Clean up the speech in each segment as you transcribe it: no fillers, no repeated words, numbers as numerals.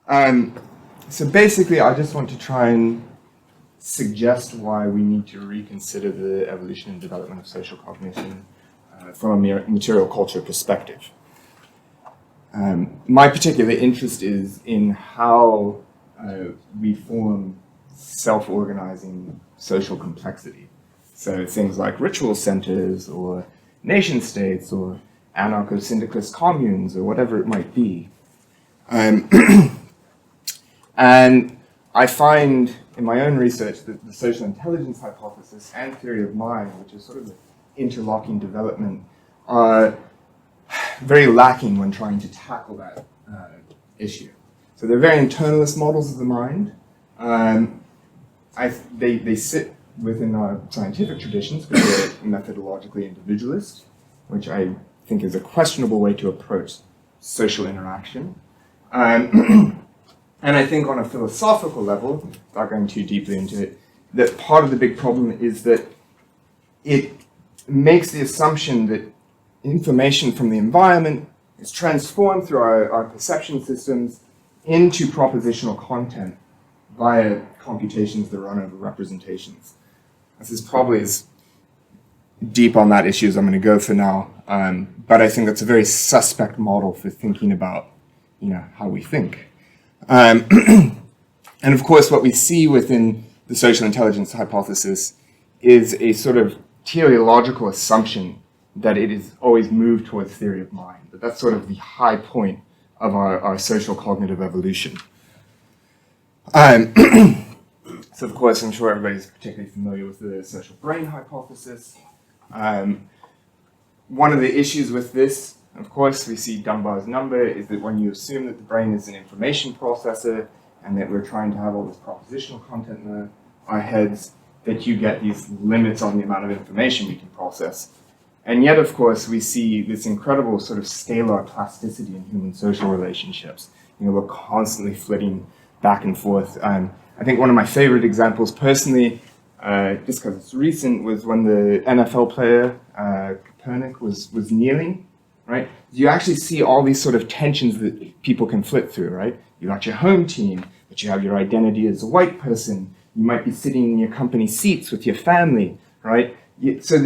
So basically, I just want to try and suggest why we need to reconsider the evolution and development of social cognition from a material culture perspective. My particular interest is in how we form self-organizing social complexity. So things like ritual centers or nation states or anarcho-syndicalist communes or whatever it might be. And I find in my own research that the social intelligence hypothesis and theory of mind, which is sort of an interlocking development, are very lacking when trying to tackle that issue. So they're very internalist models of the mind. They sit within our scientific traditions because they're methodologically individualist, which I think is a questionable way to approach social interaction. And I think on a philosophical level, without going too deeply into it, that part of the big problem is that it makes the assumption that information from the environment is transformed through our perception systems into propositional content via computations that run over representations. This is probably as deep on that issue as I'm going to go for now, but I think that's a very suspect model for thinking about, how we think. And of course, what we see within the social intelligence hypothesis is a sort of teleological assumption that it is always moved towards theory of mind. But that's sort of the high point of our social cognitive evolution. So of course, I'm sure everybody's particularly familiar with the social brain hypothesis. One of the issues with this, of course, we see Dunbar's number, is that when you assume that the brain is an information processor and that we're trying to have all this propositional content in our heads, that you get these limits on the amount of information we can process. And yet, of course, we see this incredible sort of scalar plasticity in human social relationships. We're constantly flitting back and forth. I think one of my favorite examples personally, just because it's recent, was when the NFL player, Kaepernick, was kneeling, right? You actually see all these sort of tensions that people can flip through, right? You got your home team, but you have your identity as a white person. You might be sitting in your company seats with your family, right? So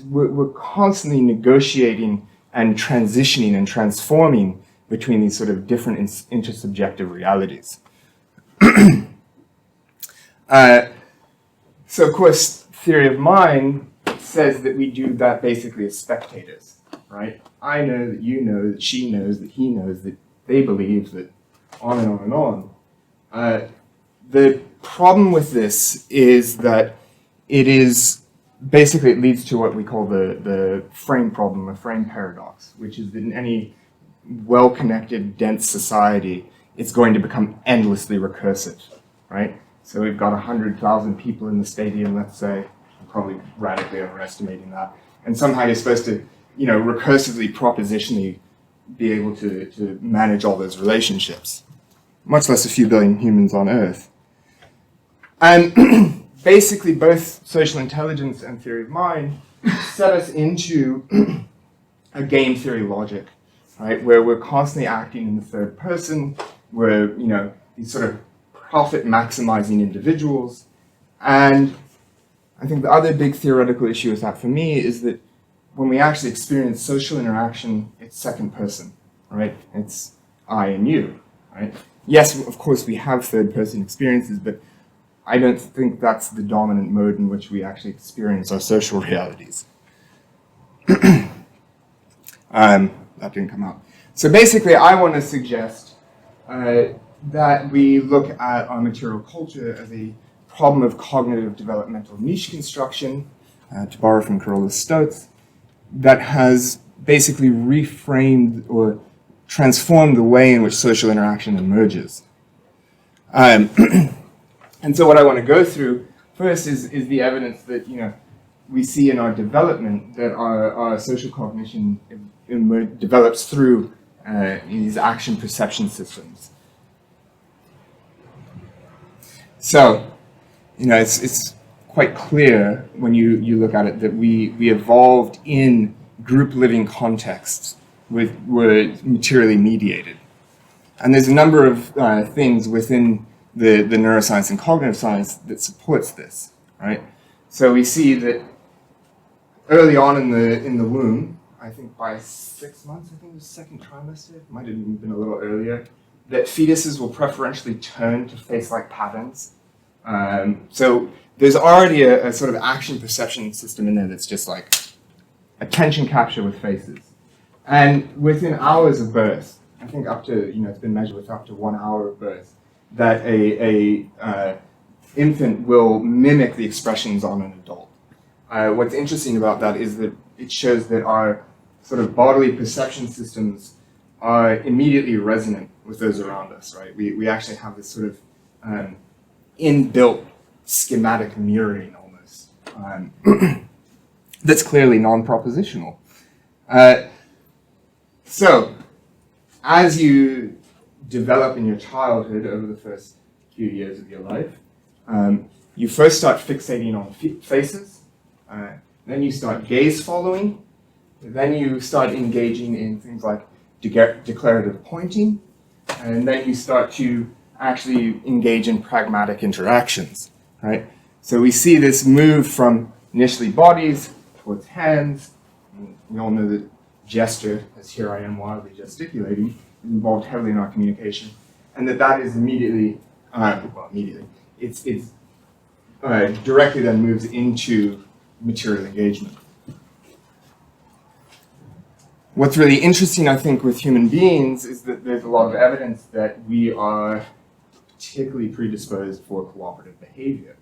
we're constantly negotiating and transitioning and transforming between these sort of different intersubjective realities. So of course, theory of mind says that we do that basically as spectators, right? I know that you know that she knows that he knows that they believe that, on and on and on. The problem with this is that it leads to what we call the frame problem, or frame paradox, which is that in any well-connected, dense society, it's going to become endlessly recursive, right? So we've got 100,000 people in the stadium, let's say. I'm probably radically overestimating that. And somehow you're supposed to, recursively, propositionally be able to manage all those relationships, much less a few billion humans on Earth. And basically, both social intelligence and theory of mind set us into a game theory logic, right, where we're constantly acting in the third person, we're, these sort of profit-maximizing individuals. And I think the other big theoretical issue with that for me is that when we actually experience social interaction, it's second person, right? It's I and you, right? Yes, of course, we have third-person experiences, but I don't think that's the dominant mode in which we actually experience our social realities. That didn't come out. So basically, I want to suggest that we look at our material culture as a problem of cognitive developmental niche construction, to borrow from Carolus Stotz, that has basically reframed or transformed the way in which social interaction emerges. And so what I want to go through first is the evidence that we see in our development that our social cognition develops through these action perception systems. So, it's quite clear when you look at it that we evolved in group living contexts were materially mediated. And there's a number of things within the neuroscience and cognitive science that supports this, right? So we see that early on in the womb, I think by 6 months, I think it was second trimester, it might have even been a little earlier, that fetuses will preferentially turn to face-like patterns. So there's already a sort of action perception system in there that's just like attention capture with faces. And within hours of birth, I think up to, it's been measured with up to 1 hour of birth, that a infant will mimic the expressions on an adult. What's interesting about that is that it shows that our sort of bodily perception systems are immediately resonant with those around us, right? We actually have this sort of inbuilt schematic mirroring almost that's clearly non-propositional. So, as you develop in your childhood over the first few years of your life, you first start fixating on faces, then you start gaze following, then you start engaging in things like declarative pointing, and then you start to actually engage in pragmatic interactions, right? So we see this move from initially bodies towards hands. We all know that gesture, as here I am wildly gesticulating, is involved heavily in our communication, and that is immediately, it's directly then moves into material engagement. What's really interesting, I think, with human beings is that there's a lot of evidence that we are particularly predisposed for cooperative behavior.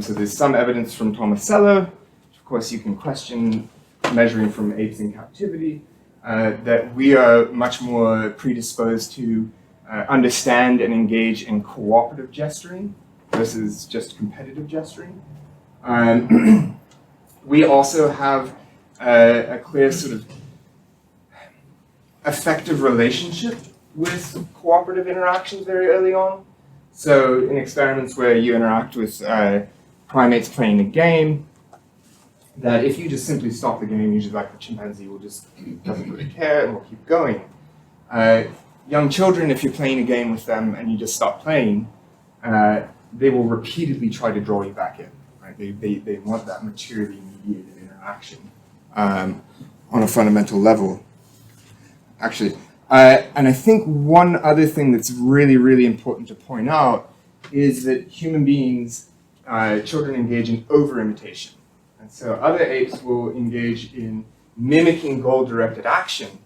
So there's some evidence from Tomasello, which of course you can question, measuring from apes in captivity, that we are much more predisposed to understand and engage in cooperative gesturing versus just competitive gesturing. We also have a clear sort of effective relationship with cooperative interactions very early on. So in experiments where you interact with primates playing a game, that if you just simply stop the game, usually like the chimpanzee will just doesn't really care and will keep going. Young children, if you're playing a game with them and you just stop playing, they will repeatedly try to draw you back in. Right? They want that materially mediated interaction on a fundamental level. Actually, and I think one other thing that's really, really important to point out is that human beings, children engage in over-imitation. And so other apes will engage in mimicking goal-directed action,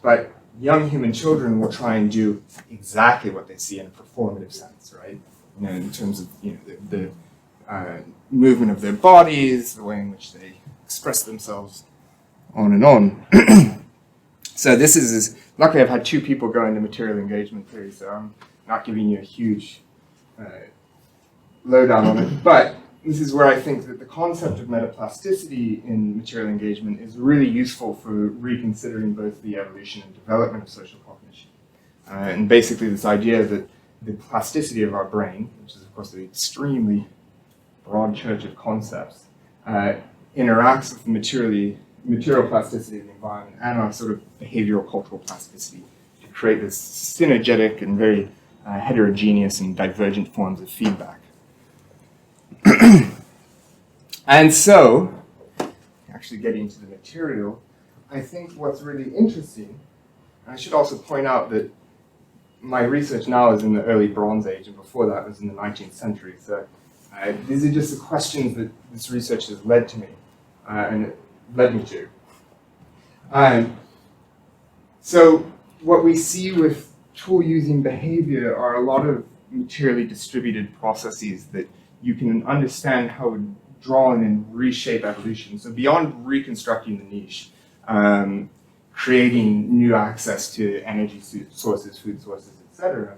but young human children will try and do exactly what they see in a performative sense, right? In terms of the movement of their bodies, the way in which they express themselves, on and on. So this is, luckily I've had two people go into material engagement theory, so I'm not giving you a huge lowdown on it, but this is where I think that the concept of metaplasticity in material engagement is really useful for reconsidering both the evolution and development of social cognition. And basically this idea that the plasticity of our brain, which is of course an extremely broad church of concepts, interacts with the material plasticity of the environment and our sort of behavioral cultural plasticity to create this synergetic and very heterogeneous and divergent forms of feedback. And so, actually getting to the material, I think what's really interesting, and I should also point out that my research now is in the early Bronze Age, and before that was in the 19th century. So these are just the questions that this research has led to me, and it led me to. So what we see with tool-using behavior are a lot of materially distributed processes that you can understand how to draw in and reshape evolution. So beyond reconstructing the niche, creating new access to energy sources, food sources, etc.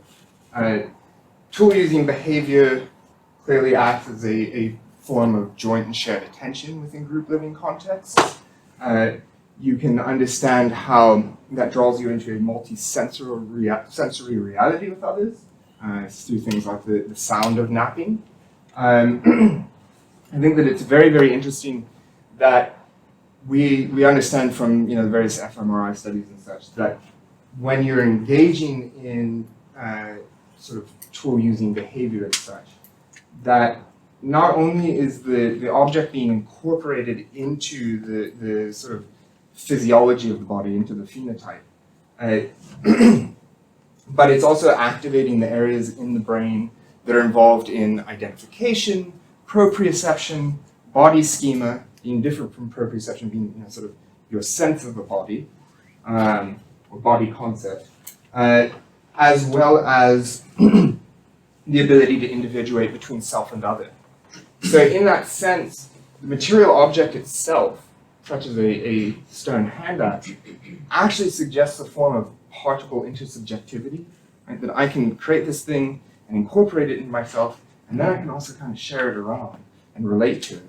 Tool-using behavior clearly acts as a form of joint and shared attention within group living contexts. You can understand how that draws you into a multi-sensory reality with others through things like the sound of napping. I think that it's very, very interesting that we understand from the various fMRI studies and such that when you're engaging in sort of tool-using behavior as such, that not only is the object being incorporated into the sort of physiology of the body, into the phenotype, but it's also activating the areas in the brain that are involved in identification, proprioception, body schema, being different from proprioception, being sort of your sense of the body, or body concept, as well as the ability to individuate between self and other. So in that sense, the material object itself, such as a stone hand axe, actually suggests a form of particle intersubjectivity, right? That I can create this thing and incorporate it in myself, and then I can also kind of share it around and relate to it,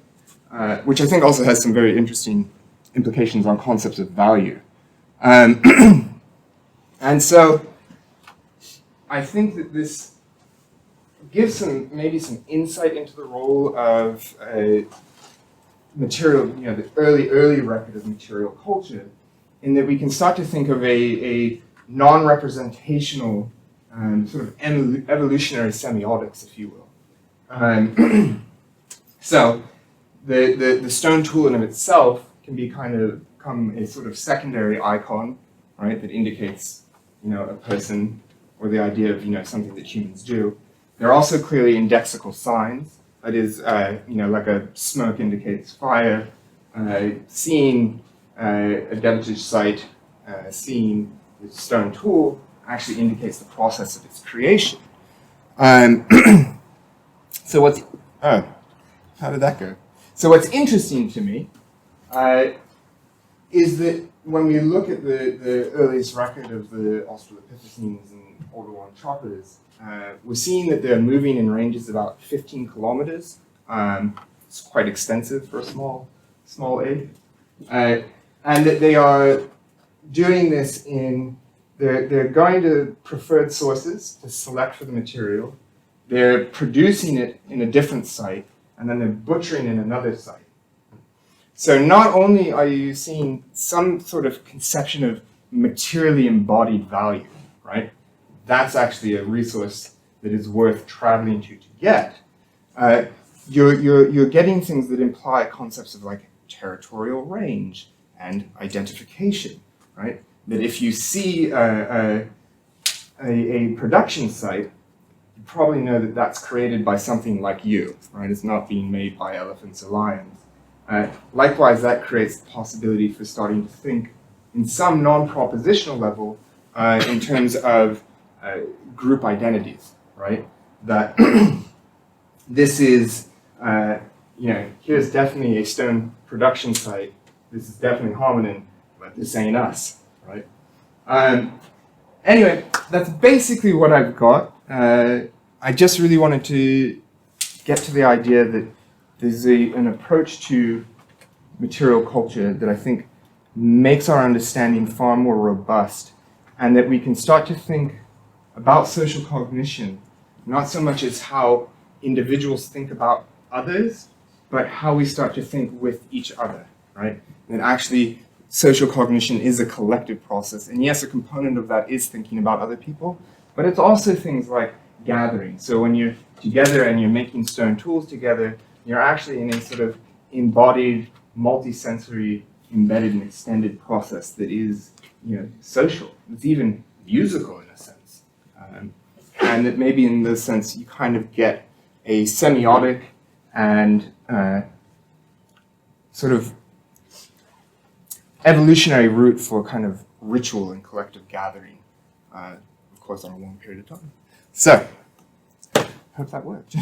which I think also has some very interesting implications on concepts of value. And so I think that this gives maybe some insight into the role of material, the early record of material culture, in that we can start to think of a non-representational sort of evolutionary semiotics, if you will. So the stone tool in of itself can become a sort of secondary icon, right, that indicates a person or the idea of something that humans do. There are also clearly indexical signs. That is, like a smoke indicates fire. Seeing a debitage site, seeing the stone tool actually indicates the process of its creation. So how did that go? So what's interesting to me is that when we look at the earliest record of the Australopithecines and Autoanthropus, we're seeing that they're moving in ranges about 15 kilometers. It's quite extensive for a small ape. And that they are doing this they're going to preferred sources to select for the material. They're producing it in a different site, and then they're butchering in another site. So not only are you seeing some sort of conception of materially embodied value, right? That's actually a resource that is worth traveling to get. You're getting things that imply concepts of like territorial range and identification, right? That if you see a production site, you probably know that that's created by something like you, right? It's not being made by elephants or lions. Likewise, that creates the possibility for starting to think in some non-propositional level in terms of group identities, right? That this is, here's definitely a stone production site. This is definitely hominin, but this ain't us, right? Anyway, that's basically what I've got. I just really wanted to get to the idea that there's an approach to material culture that I think makes our understanding far more robust, and that we can start to think about social cognition, not so much as how individuals think about others, but how we start to think with each other, right? And actually, social cognition is a collective process, and yes, a component of that is thinking about other people, but it's also things like gathering. So when you're together and you're making stone tools together, you're actually in a sort of embodied, multi-sensory, embedded and extended process that is, social. It's even musical in a sense. And that maybe in this sense you kind of get a semiotic and sort of evolutionary route for kind of ritual and collective gathering, of course on a long period of time. So, hope that worked.